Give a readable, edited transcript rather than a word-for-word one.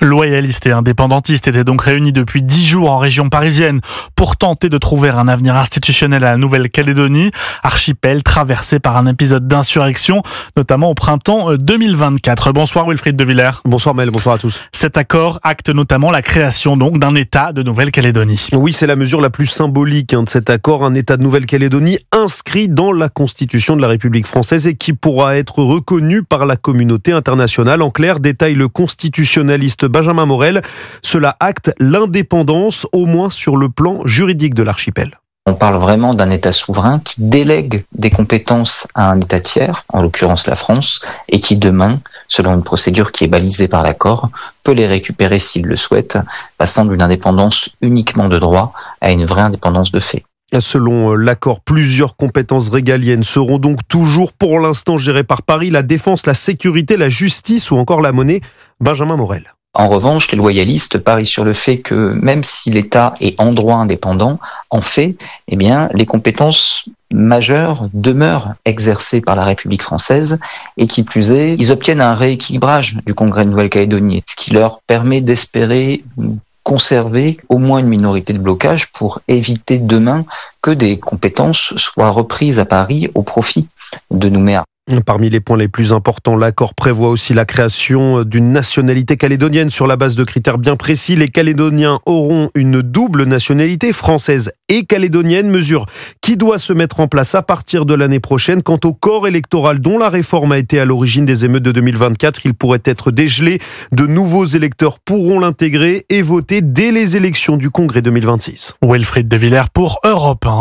Loyalistes et indépendantistes étaient donc réunis depuis 10 jours en région parisienne pour tenter de trouver un avenir institutionnel à la Nouvelle-Calédonie, archipel traversé par un épisode d'insurrection, notamment au printemps 2024. Bonsoir Wilfried de Villers. Bonsoir Mel, bonsoir à tous. Cet accord acte notamment la création donc d'un État de Nouvelle-Calédonie. Oui, c'est la mesure la plus symbolique de cet accord, un État de Nouvelle-Calédonie inscrit dans la Constitution de la République française et qui pourra être reconnu par la communauté internationale. En clair, détaille le constitutionnaliste Benjamin Morel, cela acte l'indépendance, au moins sur le plan juridique de l'archipel. On parle vraiment d'un État souverain qui délègue des compétences à un État tiers, en l'occurrence la France, et qui demain, selon une procédure qui est balisée par l'accord, peut les récupérer s'il le souhaite, passant d'une indépendance uniquement de droit à une vraie indépendance de fait. Selon l'accord, plusieurs compétences régaliennes seront donc toujours pour l'instant gérées par Paris, la défense, la sécurité, la justice ou encore la monnaie. Benjamin Morel. En revanche, les loyalistes parient sur le fait que même si l'État est en droit indépendant, en fait, les compétences majeures demeurent exercées par la République française et qui plus est, ils obtiennent un rééquilibrage du Congrès de Nouvelle-Calédonie, ce qui leur permet d'espérer conserver au moins une minorité de blocage pour éviter demain que des compétences soient reprises à Paris au profit de Nouméa. Parmi les points les plus importants, l'accord prévoit aussi la création d'une nationalité calédonienne sur la base de critères bien précis. Les Calédoniens auront une double nationalité, française et calédonienne, mesure qui doit se mettre en place à partir de l'année prochaine. Quant au corps électoral dont la réforme a été à l'origine des émeutes de 2024, il pourrait être dégelé. De nouveaux électeurs pourront l'intégrer et voter dès les élections du Congrès 2026. Wilfried de Villers pour Europe 1.